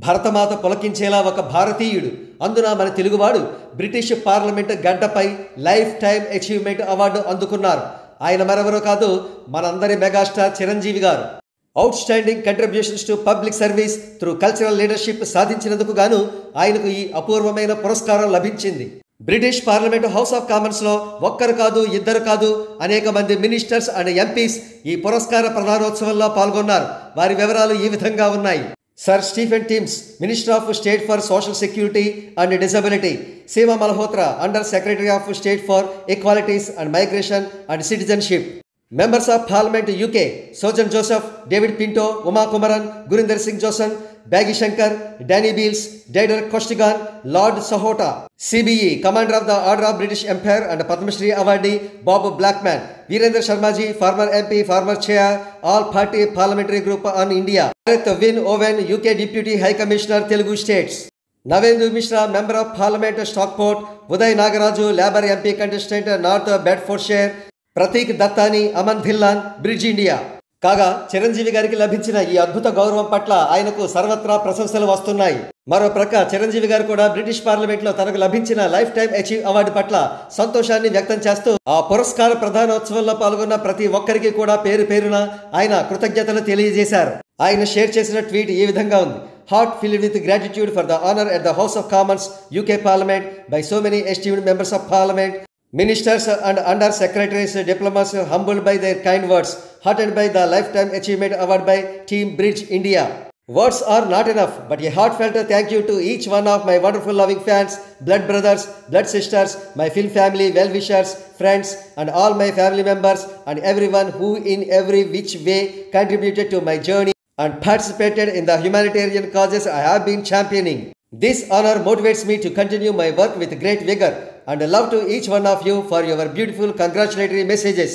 భరతమాత పులకించేలా ఒక భారతీయుడు, అందున మన తెలుగువాడు బ్రిటిష్ పార్లమెంట్ గడ్డపై లైఫ్ టైమ్ అచీవ్మెంట్ అవార్డు అందుకున్నారు. ఆయన మరెవరో కాదు, మనందరి megastar Chiranjeevi garu. Outstanding contributions to public service through cultural leadership సాధించినందుకు గాను ఆయనకు ఈ అపూర్వమైన పురస్కారం లభించింది. బ్రిటిష్ పార్లమెంటు హౌస్ ఆఫ్ కామన్స్లో ఒక్కరు కాదు, ఇద్దరు కాదు, అనేక మంది మినిస్టర్స్ అండ్ ఎంపీస్ ఈ పురస్కార ప్రధానోత్సవంలో పాల్గొన్నారు. వారి వివరాలు ఈ విధంగా ఉన్నాయి. Sir Stephen TIMS, minister of state for social security and disability. Seema Malhotra, under secretary of state for equalities and migration and citizenship. Members of Parliament UK, Sojan Joseph, David Pinto, Uma Kumaran, Gurinder Singh Johnson, Baggy Shankar, Danny Beals, Deirdre Costigan, Lord Sahota. CBE, Commander of the Order of British Empire and Padma Shri awardee Bob Blackman. Virendra Sharmaji, former MP, former chair, All Party Parliamentary Group on India. Win Owen, UK Deputy High Commissioner, Telugu States. Navendu Mishra, Member of Parliament, Stockport. Uday Nagaraju, Labour MP contestant, North Bedfordshire. Prateek Dattani, Aman Dhillon, Bridge India. కాగా చిరంజీవి గారికి లభించిన ఈ అద్భుత గౌరవం పట్ల ఆయనకు సర్వత్రా ప్రశంసలు వస్తున్నాయి. మరో ప్రక్క చిరంజీవి గారు కూడా బ్రిటిష్ పార్లమెంట్లో తనకు లభించిన లైఫ్ టైమ్ అచీవ్ అవార్డు పట్ల సంతోషాన్ని వ్యక్తం చేస్తూ ఆ పురస్కార ప్రధానోత్సవంలో పాల్గొన్న ప్రతి ఒక్కరికి కూడా పేరు పేరున ఆయన కృతజ్ఞతలు తెలియజేశారు. ఆయన షేర్ చేసిన ట్వీట్ ఈ విధంగా ఉంది. Heart filled with gratitude for the honor at the House of Commons, UK Parliament by so many esteemed members of Parliament. Ministers and under secretaries, diplomats humbled by their kind words, heartened by the Lifetime Achievement Award by Team Bridge India. Words are not enough, but a heartfelt thank you to each one of my wonderful loving fans, blood brothers, blood sisters, my film family, well-wishers, friends, and all my family members, and everyone who in every which way contributed to my journey and participated in the humanitarian causes I have been championing. This honor motivates me to continue my work with great vigor and love to each one of you for your beautiful congratulatory messages.